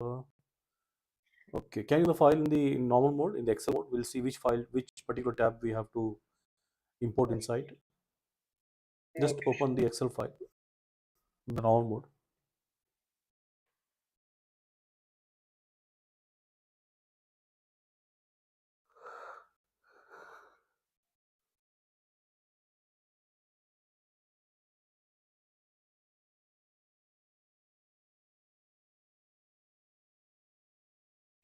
Okay, can you the file in the normal mode, in the Excel mode? We'll see which file, which particular tab we have to import inside. Just Okay, open the Excel file in the normal mode.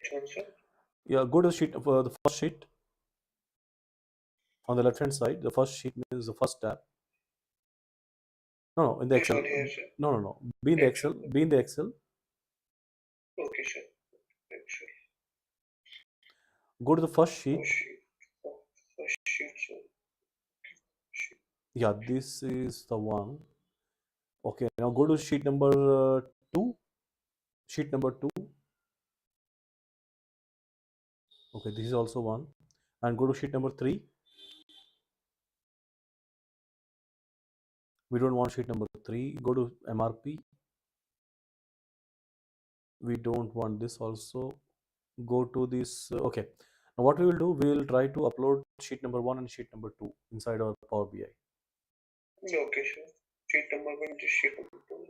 sure, sir. Yeah, go to the sheet, the first sheet on the left hand side. The first sheet means the first tab. No, in the This Excel. one here, sir. No, no, no. Be in the Excel. Excel. Be in the Excel. Okay, sir. Excel. Go to the first sheet. First sheet. First sheet, sir. Sheet. Yeah, this is the one. Okay, now go to sheet number two. Sheet number two. Okay, this is also one. And go to sheet number three. We don't want sheet number three. Go to MRP. We don't want this also. Go to this. Okay. Now what we will do, we will try to upload sheet number one and sheet number two inside our Power BI. Okay, sir. Sheet number one, this sheet number two.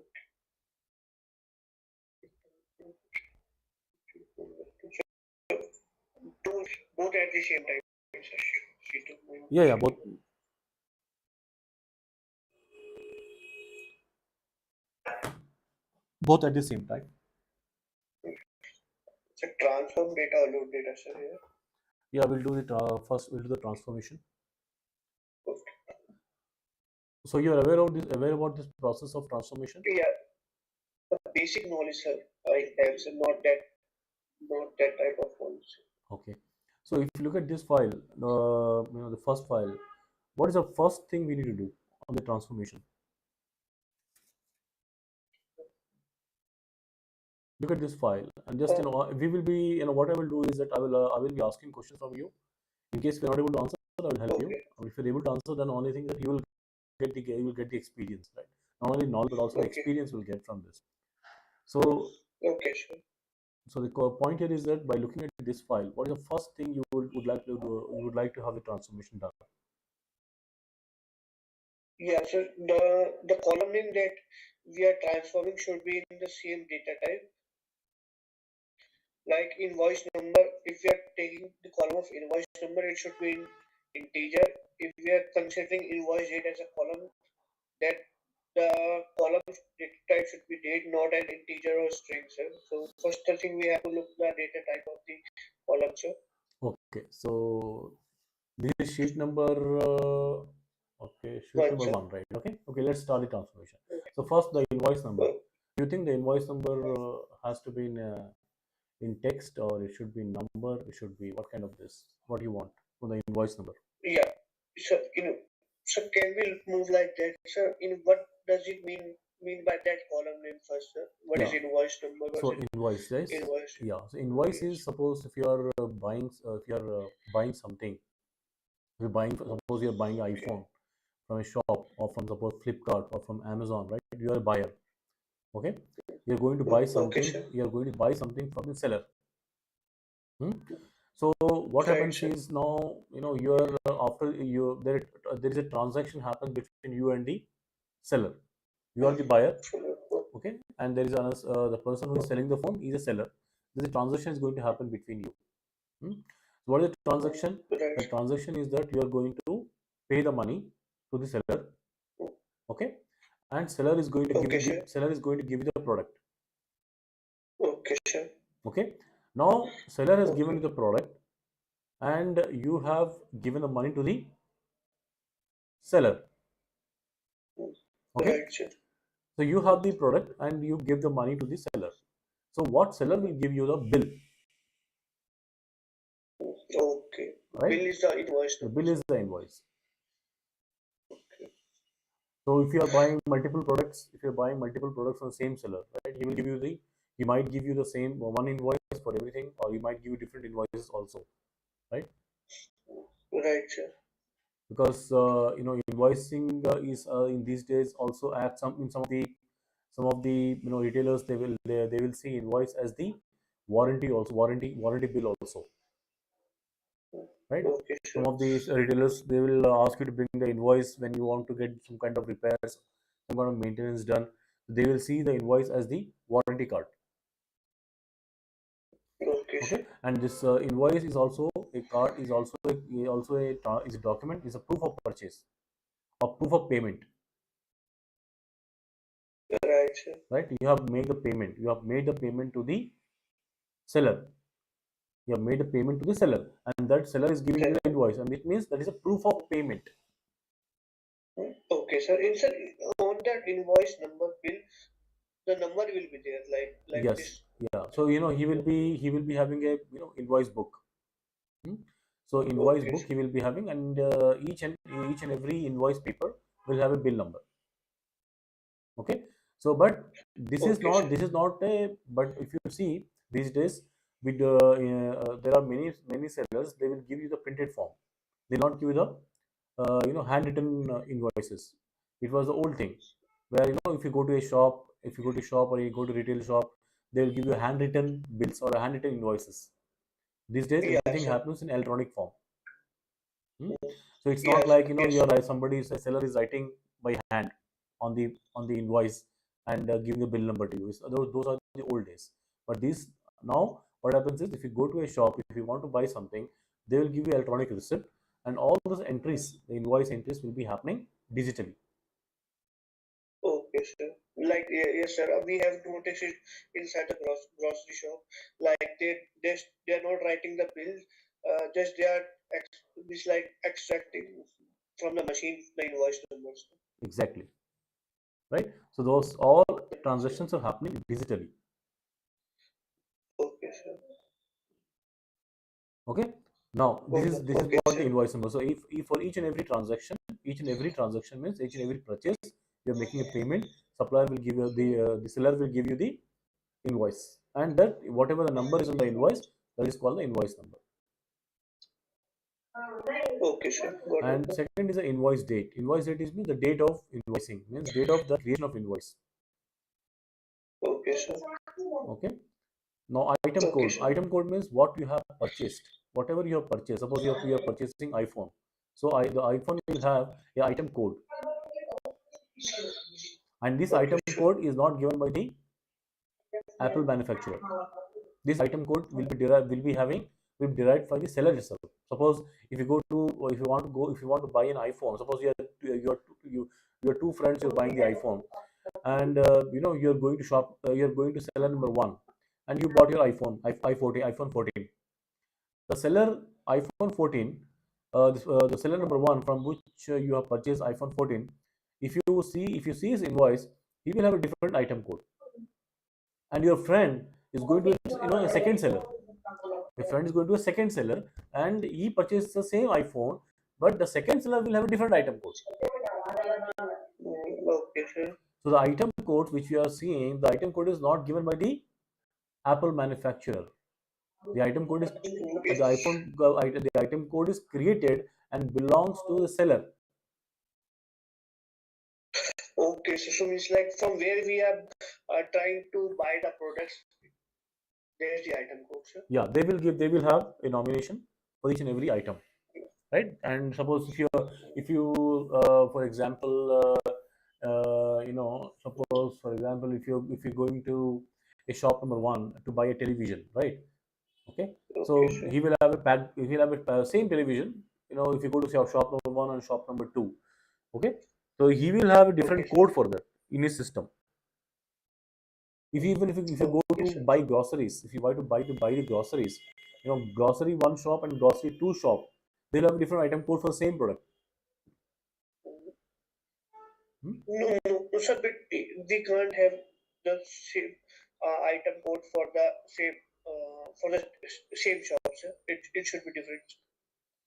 Two, both at the same time, sir. Sheet number one. Yeah, yeah, both. Both at the same time. So transform data, load data, sir. Here. Yeah, we'll do it first. We'll do the transformation. Okay. So you're aware of this, aware about this process of transformation? Yeah, the basic knowledge, sir. I have, sir. Not that type of knowledge. Okay. So if you look at this file, the first file, what is the first thing we need to do on the transformation? Look at this file, and just we will be, what I will do is that I will be asking questions from you. In case we're not able to answer, I will help you. Okay. If you're able to answer, then only thing that you will get the experience, right? Not only knowledge but also the Okay. experience we'll get from this. So Okay, sure. so the point here is that by looking at this file, what is the first thing you would like to do? You would like to have the transformation done. Yeah, so the column name that we are transforming should be in the same data type. Like invoice number, if we are taking the column of invoice number, it should be in integer. If we are considering invoice date as a column, that the column data type should be date, not an integer or string, sir. So first the thing we have to look the data type of the column, sir. Okay, so this is sheet number. Okay, sheet One, number sir. one, right? Okay. Let's start the transformation. So first, the invoice number. Oh, Do you think the invoice number has to be in text, or it should be number? It should be what kind of this? What do you want for the invoice number? yeah. So so can we move like that, sir? What does it mean by that column name first, sir? What is Yeah. invoice number? What So is invoice, yes. invoice? Yeah. So invoice Yes. is, suppose if you are buying something, you're buying, suppose you're buying an iPhone from a shop, or from, suppose, Flipkart or from Amazon, right? You are a buyer. Okay. You're going to buy Okay, something. sir. You're going to buy something from the seller. Hmm? So what Right, happens sir. is, now you're after you there is a transaction happens between you and the seller. You are the buyer, okay, and there is another, the person who is selling the phone is a seller. This transaction is going to happen between you. Hmm? So what is the transaction? Right. The transaction is that you are going to pay the money to the seller, okay, and seller is going to give Okay, you sir. seller is going to give you the product, Okay, sir. okay. Now seller has given Okay. you the product, and you have given the money to the seller, okay. Right, sir. So you have the product and you give the money to the seller. So what seller will give you the bill, Okay. right? Bill is the invoice The number, bill sir. is the invoice. Okay. So if you are buying multiple products, if you're buying multiple products from the same seller, right, he might give you the same one invoice for everything, or he might give you different invoices also, right? Right, sir. Because invoicing is in these days also at some in some of the retailers, they will see invoice as the warranty also, warranty bill also, right? Okay, Some sir. of these retailers, they will ask you to bring the invoice when you want to get some kind of repairs, some kind of maintenance done. They will see the invoice as the warranty card. Okay, sir. Okay, and this invoice is also a card, is also is a document, is a proof of purchase or proof of payment, Right, sir. right? You have made the payment. You have made the payment to the seller. You have made a payment to the seller, and that seller is giving you the invoice, and it means that is a proof of payment. Okay, sir. Sir, on that invoice number bill, the number will be there, like Yes, this. yeah. So he will be having a invoice book. Hmm? So invoice Okay, book sir. he will be having, and each and every invoice paper will have a bill number. Okay, so but Okay, sir. this is not a, but if you see these days, with there are many sellers, they will give you the printed form. They not give you the handwritten invoices. It was the old thing where if you go to a shop, if you go to shop or you go to retail shop, they will give you handwritten bills or handwritten invoices. These days Yeah, everything sir. happens in electronic form. Hmm? So it's not Yes, like yes, you're sir. like somebody, a seller is writing by hand on the invoice and giving the bill number to you. Those are the old days. But these now, what happens is, if you go to a shop, if you want to buy something, they will give you electronic receipt, and all those entries, the invoice entries, will be happening digitally. Okay, sir. Like, yes, sir. We have noticed it inside the grocery shop. Like they are not writing the bill. Just they are it's like extracting from the machine the invoice numbers. Exactly, right? So those all transactions are happening digitally. Okay, sir. Okay. Now this is Okay, what the sir. invoice number. So if for each and every transaction means each and every purchase, you're making a payment. Supplier will give you the seller will give you the invoice, and that whatever the number is on the invoice, that is called the invoice number. Okay, sir. Got And it. second is the invoice date. Invoice date is means the date of invoicing, means date of the creation of invoice. Okay, sir. Okay. Now item Okay, code. sir. Item code means what you have purchased. Whatever you have purchased. Suppose you are purchasing iPhone. So the iPhone will have a item code, and this Okay, item sure. code is not given by the Apple manufacturer. This item code will be derived by the seller itself. Suppose if you go to, or if you want to buy an iPhone. Suppose you are two friends, you're buying the iPhone, and you're going to shop, you're going to seller number one, and you bought your iPhone 14. The seller iPhone 14, the seller number one from which you have purchased iPhone 14, if you see his invoice, he will have a different item code, and your friend is going to a second seller. Your friend is going to a second seller, and he purchased the same iPhone, but the second seller will have a different item code. Okay, sir. So the item code which you are seeing, the item code is not given by the Apple manufacturer. The item code is It's the item code is created and belongs to the seller. okay. So it's like from where we are trying to buy the products. There's the item code, sir. Yeah, they will have a nomination for each and every item, right? And suppose if you for example suppose for example, if you're going to a shop number one to buy a television, right? Okay, Okay, so sir. he will have a same television. If you go to shop number one and shop number two, okay, so he will have a Okay, different sir. code for that in his system. If you go Okay, to sir. buy groceries, if you buy the groceries, grocery one shop and grocery two shop, they'll have a different item code for the same product. Hmm? No, sir. But we can't have the same item code for the same shop, sir. It should be different.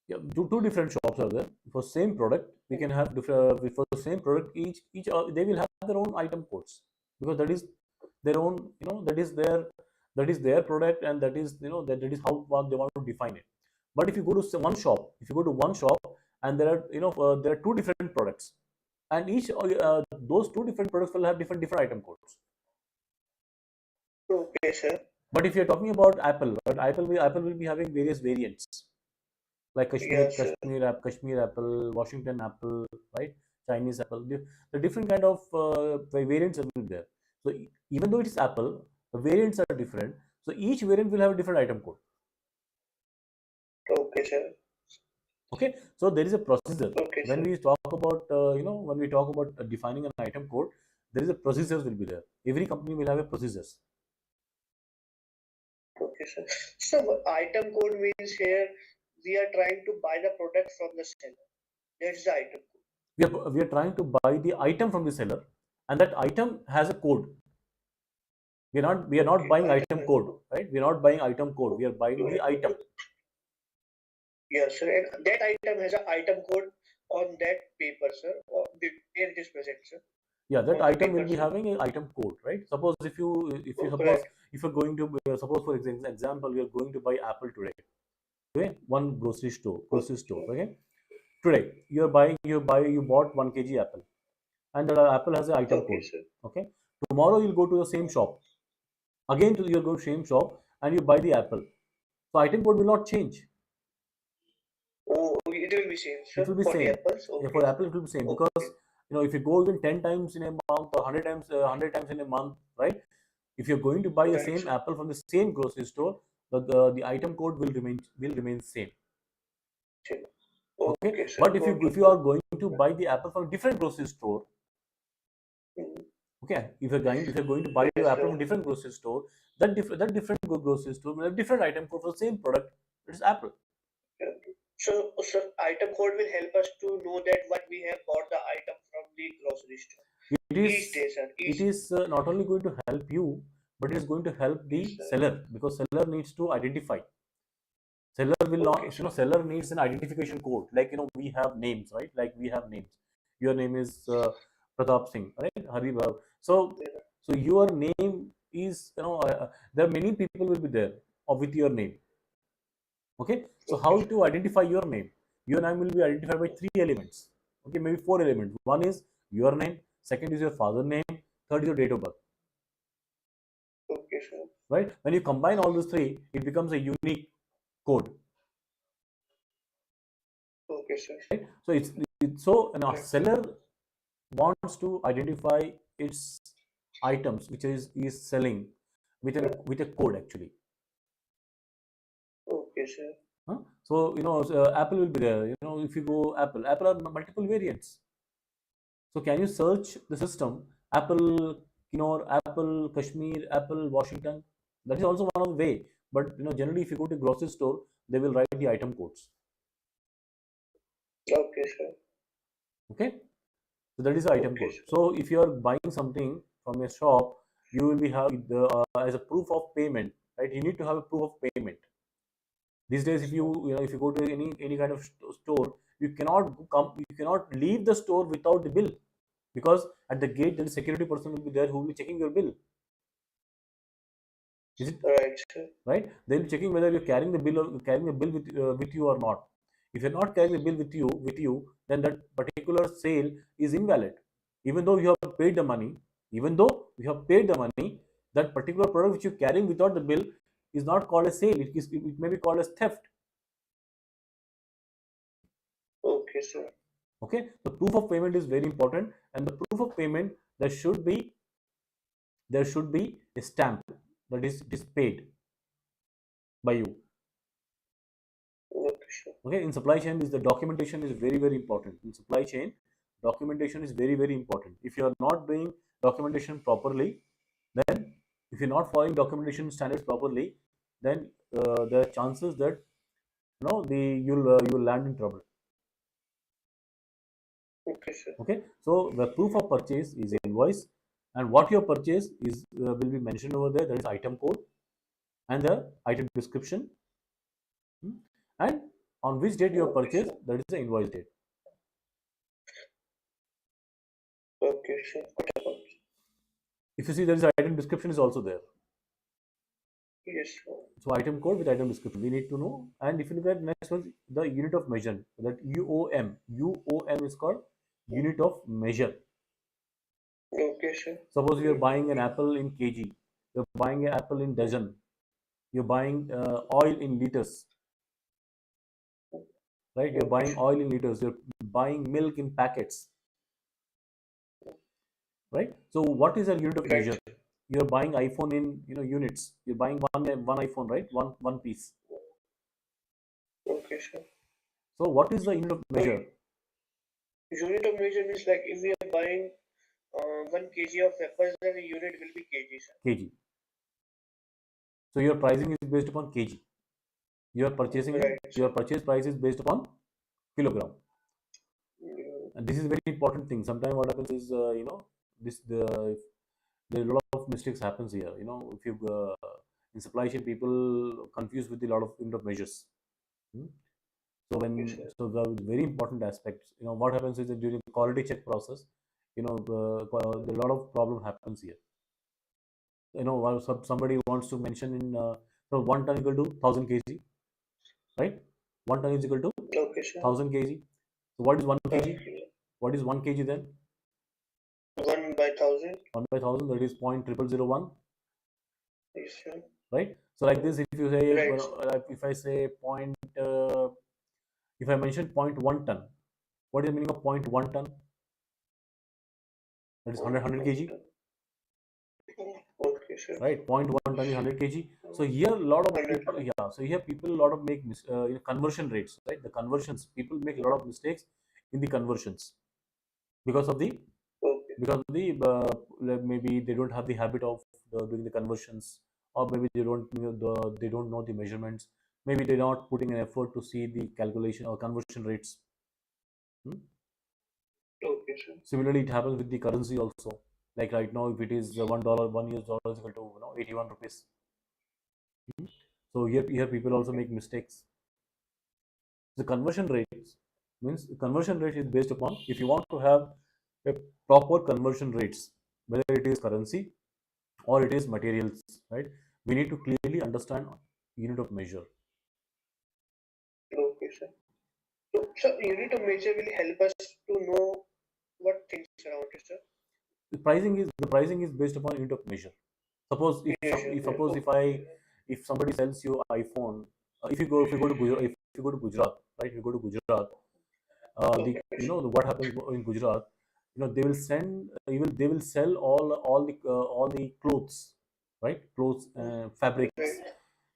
Yeah, two different shops are there for same product. We can have different for the same product. Each they will have their own item codes, because that is their own. That is their product, and that is that is how they want to define it. But if you go to one shop, and there are two different products, and each those two different products will have different item codes. Okay, sir. But if you're talking about Apple, but Apple will be having various variants like Yes, sir. Kashmir apple, Washington apple, right? Chinese apple. The different kind of variants are there. So even though it is Apple, the variants are different. So each variant will have a different item code. Okay, sir. Okay, so there is a procedure Okay, when sir. we talk about when we talk about defining an item code. There is a procedures will be there. Every company will have a procedures. Okay, sir. So item code means here we are trying to buy the product from the seller. That's the item code. We are trying to buy the item from the seller, and that item has a code. We are not Okay, buying item item has a code, code. right? We are not buying item code. We are buying the item. Yes, sir. And that item has an item code on that paper, sir, or where it is present, sir, Yeah, that on the item will paper, be sir. having a item code, right? Suppose if you Oh, suppose right. if you're going to suppose for example you're going to buy apple today, okay? One grocery store, Okay. okay? Today you bought 1 kg apple, and the apple has an item Okay, code, sir. okay? Tomorrow you'll go to the same shop again, you go to same shop and you buy the apple. So item code will not change. Oh, it will be same, It sir, will be for the same. apples. Yeah, Okay, for sir. apple it will be same because Okay. if you go even 10 times in a month or 100 times in a month, right? If you're going to buy the Right, same sir. apple from the same grocery store, the item code will remain same. Same. Okay, Okay, sir. but if you Got if it. you are going to buy the apple from different grocery store, Mm. okay, if you're going to buy your Yes, apple sir. from different grocery store, that different grocery store will have different item code for the same product. It's apple. Yeah. So item code will help us to know that what we have bought the item from the grocery store. It Each is day, sir. it Each. is not only going to help you, but it is going to help Yes, the sir. seller because seller needs to identify. Seller will Okay, not, sir. seller needs an identification code. Like we have names, right? Like we have names. Your name is Pratap Singh, right? Haribhav. Yeah. So your name is there are many people will be there with your name. Okay, so Okay, how sir. to identify your name? Your name will be identified by three elements. Okay, maybe four elements. One is your name. Second is your father name. Third is your date of birth. Okay, sir. Right? When you combine all these three, it becomes a unique code. Okay, sir. Right? So so a Right. seller wants to identify its items which is selling with a code actually. Okay, sir. Huh? So Apple will be there. If you go Apple are multiple variants. So can you search the system Apple Apple Kashmir, Apple Washington? That is also one of the way. But generally, if you go to grocery store, they will write the item codes. Okay, sir. Okay, so that is the item Okay, code. sir. So if you are buying something from a shop, you will be have as a proof of payment, right? You need to have a proof of payment. These days, if you go to any kind of store, you cannot leave the store without the bill because at the gate, the security person will be there who will be checking your bill. Is it Right, sir. right? They'll be checking whether you're carrying the bill with you or not. If you're not carrying the bill with you, then that particular sale is invalid. Even though you have paid the money, even though you have paid the money, that particular product which you're carrying without the bill is not called a sale. It may be called as theft. Okay, sir. Okay, the proof of payment is very important, and the proof of payment there should be a stamp that is it is paid by you. Okay, sir. Okay, in supply chain is the documentation is very very important. In supply chain, documentation is very very important. If you are not doing documentation properly, then if you're not following documentation standards properly, then there are chances that you'll land in trouble. Okay, sir. Okay, so the proof of purchase is invoice, and what your purchase is will be mentioned over there. That is item code and the item description, hmm, and on which date you have Okay, purchased, sir. that is the invoice date. Okay, sir. What about? If you see, there is item description is also there. Yes, sir. So item code with item description, we need to know. And if you look at next one, the unit of measure, that UOM. UOM is called unit of measure. Okay, sir. Suppose you are buying an apple in kg, you're buying an apple in dozen. You're buying oil in liters, right? You're buying oil in liters. You're buying milk in packets, right? So what is a unit of Right. measure? You're buying iPhone in units. You're buying one iPhone, right? One piece. Okay, sir. So what is the unit of So measure? unit of measure means like if we are buying 1 kg of peppers, then the unit will be kg, sir. Kg. So your pricing is based upon kg. You are purchasing it. Right, Your sir. purchase price is based upon kilogram. Mm, And this is a very important thing. Sometimes what happens is, this the there are a lot of mistakes happens here. If you in supply chain, people confuse with a lot of unit of measures. Hmm? So okay, sir. the very important aspects, what happens is that during the quality check process, a lot of problem happens here. While somebody wants to mention in so 1 ton equal to 1000 kg, right? 1 ton is equal to Okay, sir. 1000 kg. So what is 1 kg? Okay. What is 1 kg then? 1/1000. 1/1000, that is 0.0001, Yes, sir. right? So like this, if you say, Right. if I say if I mention 0.1 ton, what is the meaning of 0.1 ton? That is 100 kg, Okay, sir. right? 0.1 ton is 100 kg. So here a lot of 100. people, yeah. So here people a lot of make conversion rates, right? The conversions, people make a lot of mistakes in the conversions because of the Okay. maybe they don't have the habit of doing the conversions, or maybe they don't know the measurements. Maybe they're not putting an effort to see the calculation or conversion rates. Hmm? Okay, sir. Similarly, it happens with the currency also. Like right now, if it is $1, $1 is equal to 81 rupees. Hmm? So here people also make mistakes. The conversion rates means the conversion rate is based upon, if you want to have a proper conversion rates, whether it is currency or it is materials, right? We need to clearly understand unit of measure. Okay, sir. So unit of measure will help us to know what things around it, sir. The pricing is based upon unit of measure. Suppose if Yes, some, sir. if suppose if somebody sells you iPhone, if you go to Gujarat, if you go to Gujarat, right? If you go to Gujarat, Okay, what happens in Gujarat, they will sell all the clothes, right? Clothes, fabrics. right.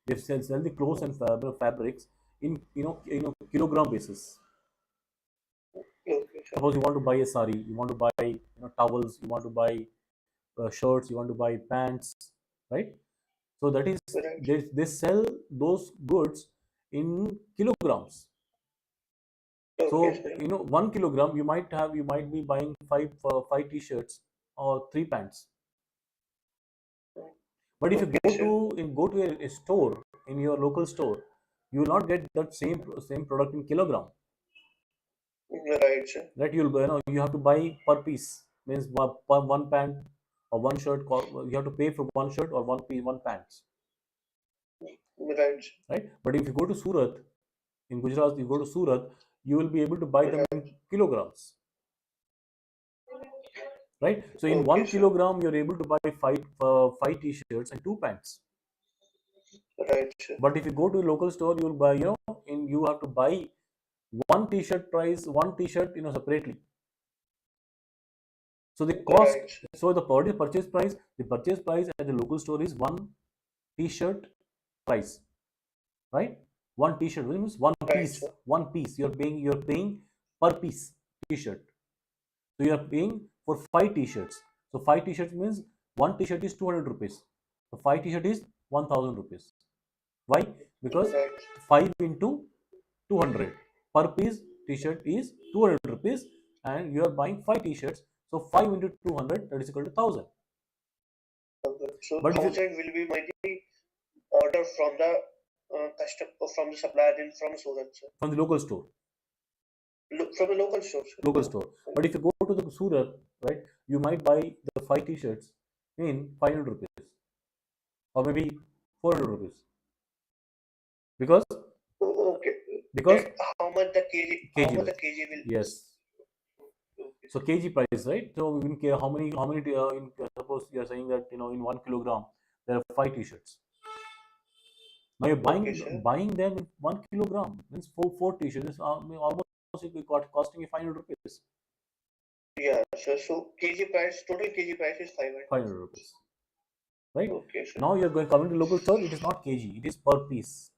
They sell the clothes and fabrics in kilogram basis. Okay, sir. Suppose you want to buy a sari, you want to buy towels, you want to buy shirts, you want to buy pants, right? So that is, Right. they sell those goods in kilograms. Okay, So sir. 1 kilogram, you might be buying five t-shirts or three pants. But if you Okay, go sir. to a store, in your local store, you will not get that same product in kilogram, Right, sir. right? You have to buy per piece, means per one pant or one shirt. You have to pay for one shirt or one piece, one pants, Right. right? But if you go to Surat in Gujarat, you go to Surat, you will be able to buy them in Right. kilograms, right? So in Okay, one sir. kilogram, you're able to buy five t-shirts and two pants. Right, sir. But if you go to a local store, you'll buy, you have to buy one t-shirt, separately. So the cost, Right, sir. so the purchase price at the local store is one t-shirt price, right? One t-shirt, which means one Right, piece, sir. one piece. You're paying per piece t-shirt. So you are paying for five t-shirts. So five t-shirts means one t-shirt is 200 rupees. So five t-shirt is 1000 rupees. Why? Because Right. 5 into 200 per piece t-shirt is 200 rupees, and you are buying five t-shirts. So 5 into 200, that is equal to 1000. Okay. So But if you 1,000 will be my order from the customer, from the supplier, then from Surat, sir. from the local store, From the local store, sir. local store. But if you go to the Surat, right, you might buy the five t-shirts in 500 rupees or maybe 400 rupees, because Okay. because That how much the kg, how kg much the wise. kg will be? Yes. Okay, So sir. kg price, right? So in suppose you are saying that in 1 kilogram there are five t-shirts. Now you're Okay, sir. buying them in 1 kilogram, means four t-shirts, almost it got costing you 500 rupees. Yeah, sir. So total kg price is 500. 500 rupees, right? Okay, sir. Now you're coming to local store, it is not kg, it is per piece.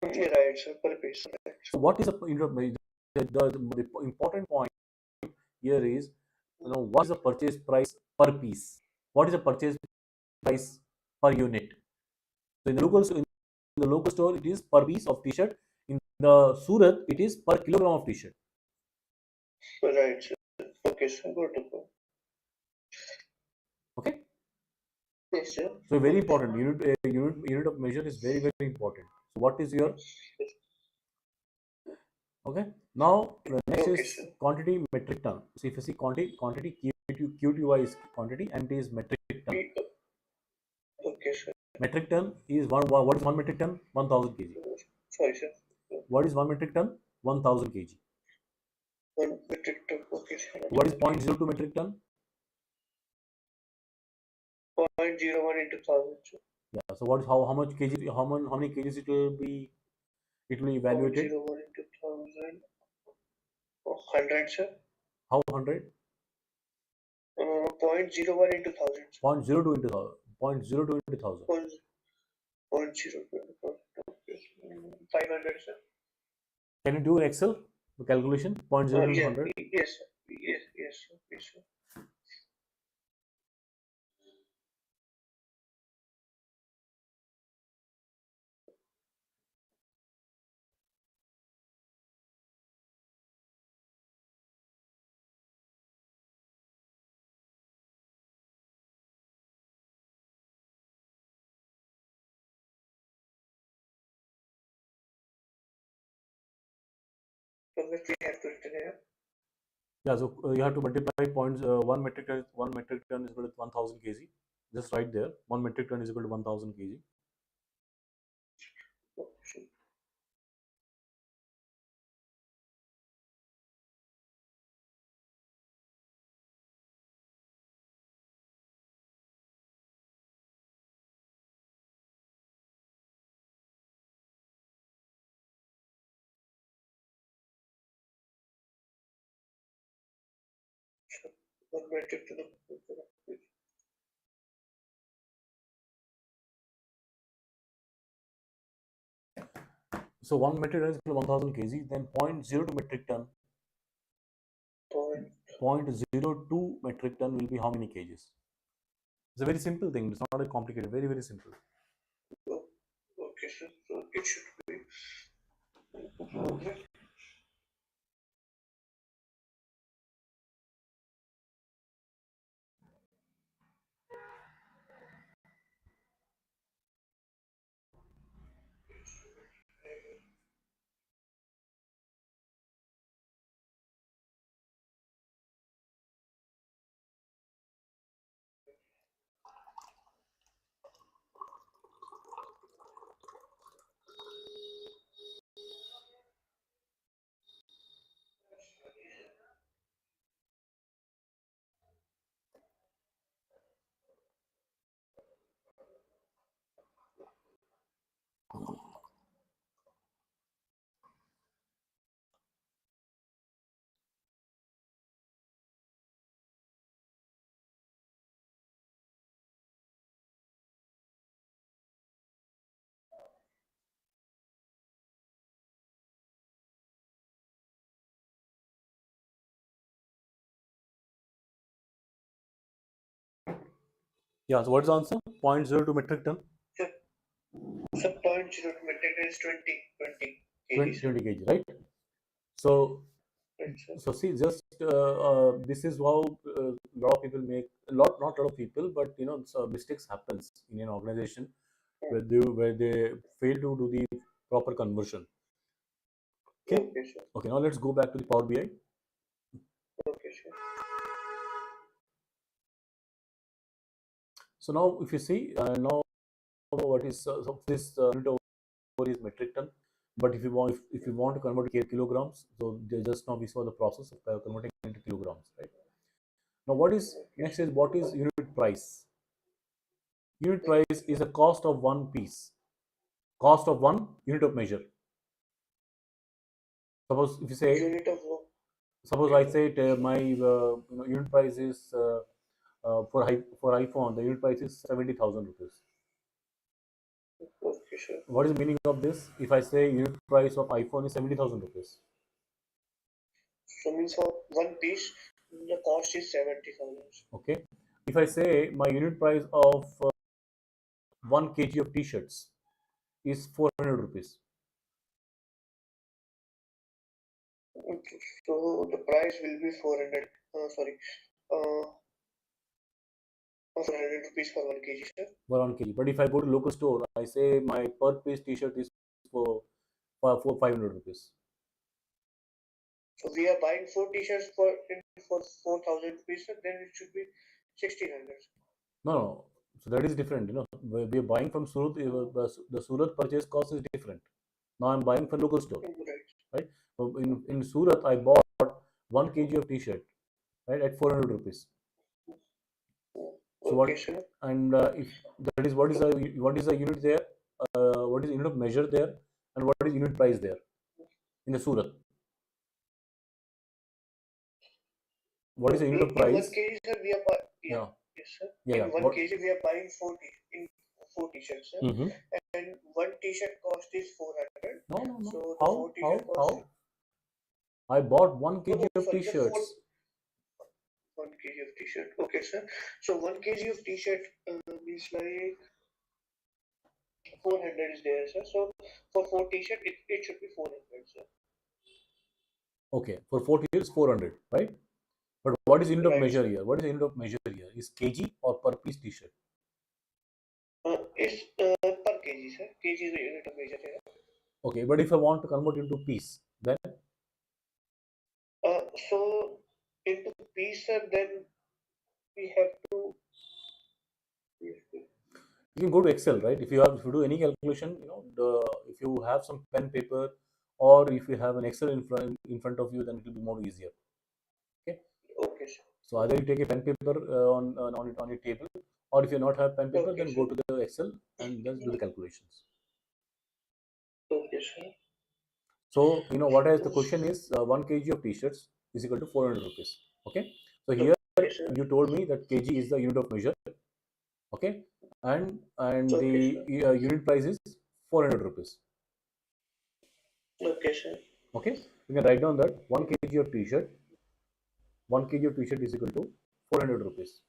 Right, sir. Per piece. So what is the important point here is, what is the purchase price per piece? What is the purchase price per unit? So in the local store, it is per piece of t-shirt. In the Surat, it is per kilogram of t-shirt. Right, sir. Okay, sir. Good to go. Okay. Yes, sir. So very important. Unit of measure is very important. So what is your okay? Now the next Okay, is sir. quantity metric ton. So if you see quantity QTY is quantity and it is metric ton. Okay, sir. Metric ton is what is 1 metric ton? 1000 kg. Sorry, sir. What is 1 metric ton? 1000 kg. 1 metric ton. Okay, sir. What is 0.02 metric ton? 0.01 into 1000, sir. Yeah. So what is how much kg? How many kgs it will be? It will be evaluated. 0.01 into 1000. 100, sir. How 100? 0.01 into 1000, sir. 0.02 into 1000. 0.02 into 1000. 0.02 into 1000. 500, sir. Can you do Excel calculation? 0.02 into Yeah. 100. Yes, sir. Yes, sir. Yes, sir. So which we have to written here. Yeah, so you have to multiply points. 1 metric ton is equal to 1000 kg. Just right there. 1 metric ton is equal to 1000 kg. Okay. So 1 metric ton. So 1 metric ton is equal to 1000 kg. Then 0.02 metric ton. Point. 0.02 metric ton will be how many kgs? It's a very simple thing. It's not a complicated. Very simple. Okay, sir. So it should be. Yeah. So what is the answer? 0.02 metric ton. So 0.02 metric ton is 20 kg. 20 kg, right? So Right, sir. so see, just this is how a lot of people make not a lot of people, but so mistakes happens in an organization where they fail to do the proper conversion. Okay. Okay, sir. Okay. Now let's go back to the Power BI. Okay, sir. So now if you see now what is so this unit over is metric ton, but if you want to convert it to kilograms, so just now we saw the process of converting it into kilograms, right? Now what is next is what is unit price? Unit price is the cost of one piece. cost of one unit of measure. Suppose if you say, Unit of work. suppose I say my unit price is for iPhone, the unit price is 70,000 rupees. Okay, sir. What is the meaning of this? If I say unit price of iPhone is 70,000 rupees. So means for one piece, the cost is 70,000. Okay. If I say my unit price of 1 kg of t-shirts is 400 rupees. Okay, so the price will be 400. Sorry, uh, 400 rupees for 1 kg, sir. For 1 kg. But if I go to local store, I say my per piece t-shirt is for 500 rupees. So we are buying 4 t-shirts for 4,000 rupees, sir. Then it should be 1,600. No, no. So that is different. We are buying from Surat. The Surat purchase cost is different. Now I'm buying from local store, Right. right? So in Surat, I bought 1 kg of t-shirt, right, at 400 rupees. So Okay, sir. and if that is what is the unit there? What is the unit of measure there, and what is unit price there in the Surat? What is the unit of In 1 price? kg, sir, we are buying. Yeah, Yes, sir. yeah. In 1 What? kg, we are buying four t-shirts, sir. Mm-hmm. And one t-shirt cost is 400. No, no, no. So the four t-shirt How? cost. I bought 1 No, kg of sorry, the four t-shirts. 1 kg of t-shirt. Okay, sir. So 1 kg of t-shirt means like 400 is there, sir. So for four t-shirt, it should be 400, sir. Okay, for 4 t-shirts 400, right? But what is unit of Right, measure sir. here? What is the unit of measure here? Is kg or per piece t-shirt? It's per kg, sir. Kg is the unit of measure here. Okay, but if I want to convert into piece, then So into piece, sir, then we have to. you can go to Excel, right? If you do any calculation, if you have some pen paper, or if you have an Excel in front of you, then it will be more easier. Okay. Okay, sir. So either you take a pen paper on your table, or if you not have pen paper, Okay, then sir. go to the Excel and just do the calculations. Okay, sir. So what is the question is 1 kg of t-shirts is equal to 400 rupees. Okay. So here Okay, sir. you told me that kg is the unit of measure. Okay, and Okay, the sir. unit price is 400 rupees. Okay, sir. Okay, you can write down that 1 kg of t-shirt, 1 kg of t-shirt is equal to 400 rupees.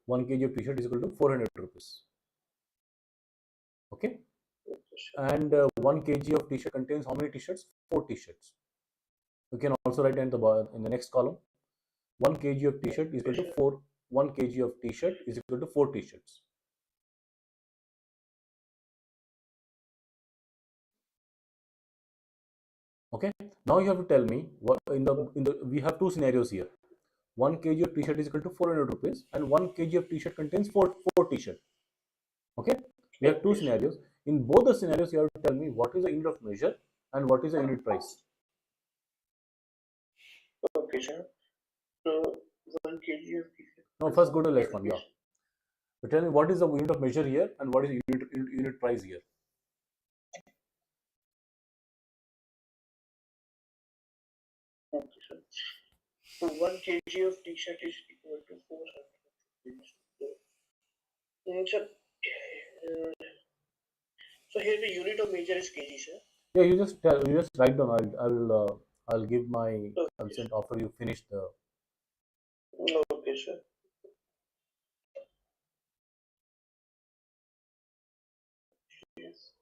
One kg of t-shirt is equal to 400 rupees. Okay, and 1 kg of t-shirt contains how many t-shirts? 4 t-shirts. You can also write in the next column. 1 kg of t-shirt is equal to 4. 1 kg of t-shirt is equal to 4 t-shirts. Okay. Now you have to tell me what we have two scenarios here. 1 kg of t-shirt is equal to 400 rupees, and 1 kg of t-shirt contains 4 t-shirt. Okay. We have two scenarios. In both the scenarios, you have to tell me what is the unit of measure and what is the unit price. Okay, sir. So 1 kg of t-shirt. Now first go to the left one. Yeah. So tell me what is the unit of measure here and what is the unit price here. Okay, sir. So 1 kg of t-shirt is equal to 400. Sir, so here the unit of measure is kg, sir. Yeah, you just write down. I'll give my Okay, consent after you finish the. okay, sir. Yes.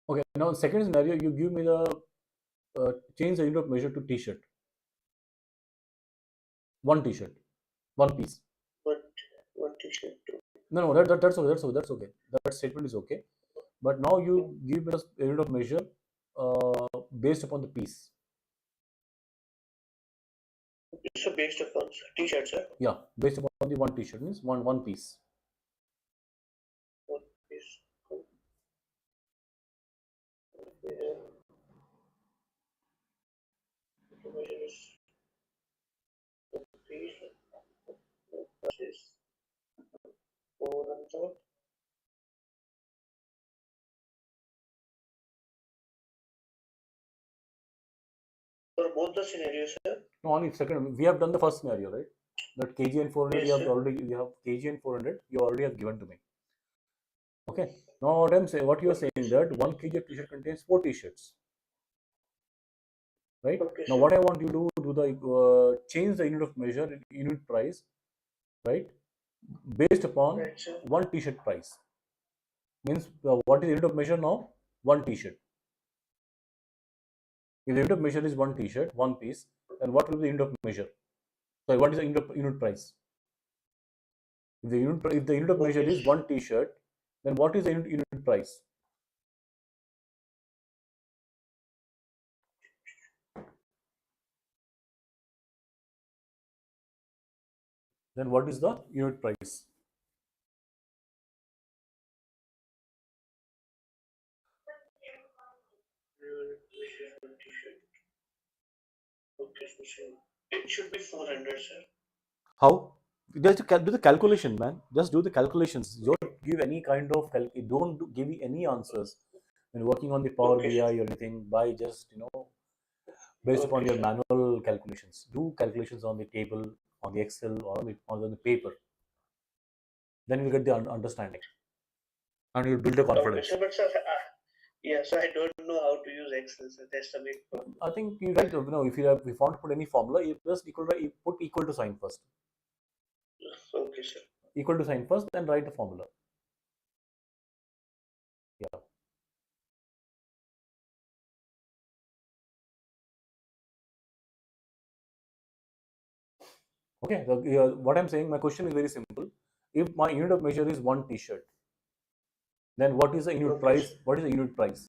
Okay. Now second scenario, you give me the change the unit of measure to t-shirt. One t-shirt, one piece. 1 t-shirt too. No, that's okay. That statement is okay. But now you give us a unit of measure based upon the piece. So based upon t-shirt, sir. Yeah, based upon the one t-shirt means one piece. One piece. The measure is piece is 400. For both the scenarios, sir. No, only second. We have done the first scenario, right? That kg and 400 Yes, sir. you have kg and 400 you already have given to me. Okay. Now what I'm saying, what you are saying that 1 kg of t-shirt contains 4 t-shirts, right? Okay, Now sir. what I want you to do the change the unit of measure, unit price, right? Based upon Right, sir. one t-shirt price. Means what is the unit of measure now? One t-shirt. If the unit of measure is one t-shirt, one piece, then what will be the unit of measure? Sorry, what is the unit price? If the unit of measure Okay, is one t-shirt, then what is the unit price? Then what is the unit price? one t-shirt. Okay, so it should be 400, sir. How? Just do the calculation, man. Just do the calculations. Don't give any kind of give me any answers when working on the Power Okay, BI sir. or anything by just based upon Okay, your sir. manual calculations. Do calculations on the table, on the Excel, or on the paper. Then you get the understanding, and you build the Okay, confidence. sir. But sir, yeah, so I don't know how to use Excel, so that's a big problem. I think you write. If you want to put any formula, you just you put equal to sign first. Okay, sir. Equal to sign first, then write the formula. Yeah. Okay. What I'm saying, my question is very simple. If my unit of measure is one T-shirt, then what is the unit Okay, sir. price? What is the unit price?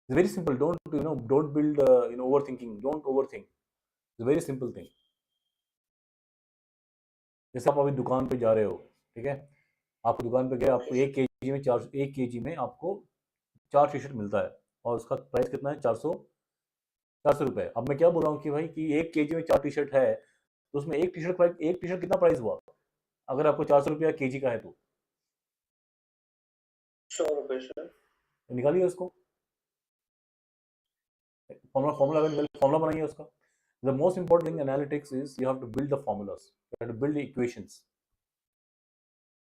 It's very simple. Don't build overthinking. Don't overthink. It's a very simple thing. जैसे आप अभी दुकान पे जा रहे हो, ठीक है? आप दुकान पे गए, आपको Okay, एक केजी में आपको 4 टी-शर्ट मिलता है और उसका प्राइस कितना है? 400 रुपए। अब मैं क्या बोल रहा हूँ कि भाई कि 1 केजी में 4 टी-शर्ट है, तो उसमें एक टी-शर्ट कितना प्राइस हुआ? अगर आपको 400 रुपया केजी का है तो 100 rupees, sir. निकालिए उसको। फॉर्मूला बनाइए उसका। The most important thing in analytics is you have to build the formulas. You have to build the equations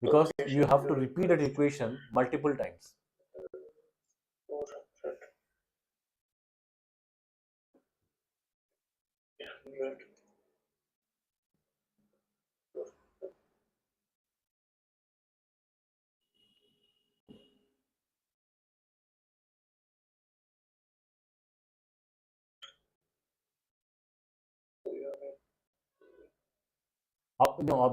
because Okay, you sir. have to repeat that equation multiple times. 400. Yeah, right.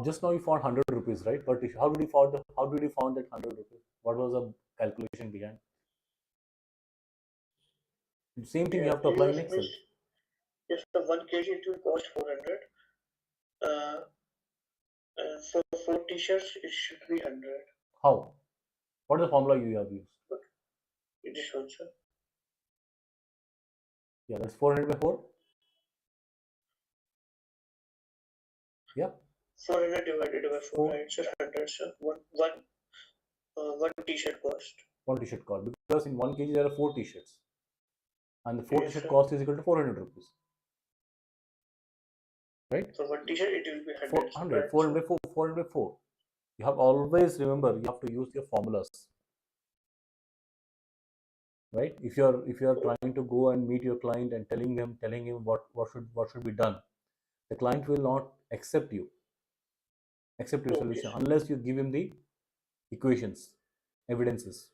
Just now you found 100 rupees, right? But how did you found that 100 rupees? What was the calculation behind? Same thing you Yeah, have to it apply in was Excel. miss. Yes, the 1 kg it will cost 400. Uh, for 4 t-shirts, it should be 100. How? What is the formula you have used? This one, sir. Yeah, that's 400 by 4. Yeah, 400 divided by 4, 4. right? Sir, 100, sir. One t-shirt cost. One t-shirt cost because in 1 kg there are 4 t-shirts and the 4 Yes, t-shirt sir. cost is equal to 400 rupees, right? For one t-shirt, it will be 100, sir. 400, Right, 400 sir. by 4, 400 by 4. You have always remember you have to use your formulas, right? If you are trying to go and meet your client and telling him what should be done, the client will not accept your Okay, solution sir. unless you give him the equations, evidences.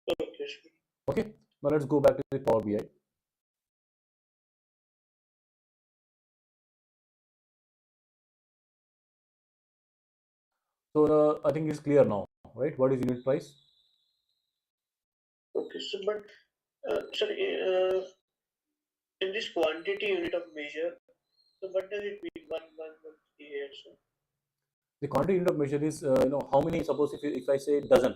Okay, sir. Okay. Now let's go back to the Power BI. So I think it's clear now, right? What is unit price? Okay, so but sorry, in this quantity unit of measure, so what does it mean? One here. So The quantity unit of measure is how many. Suppose if I say dozen,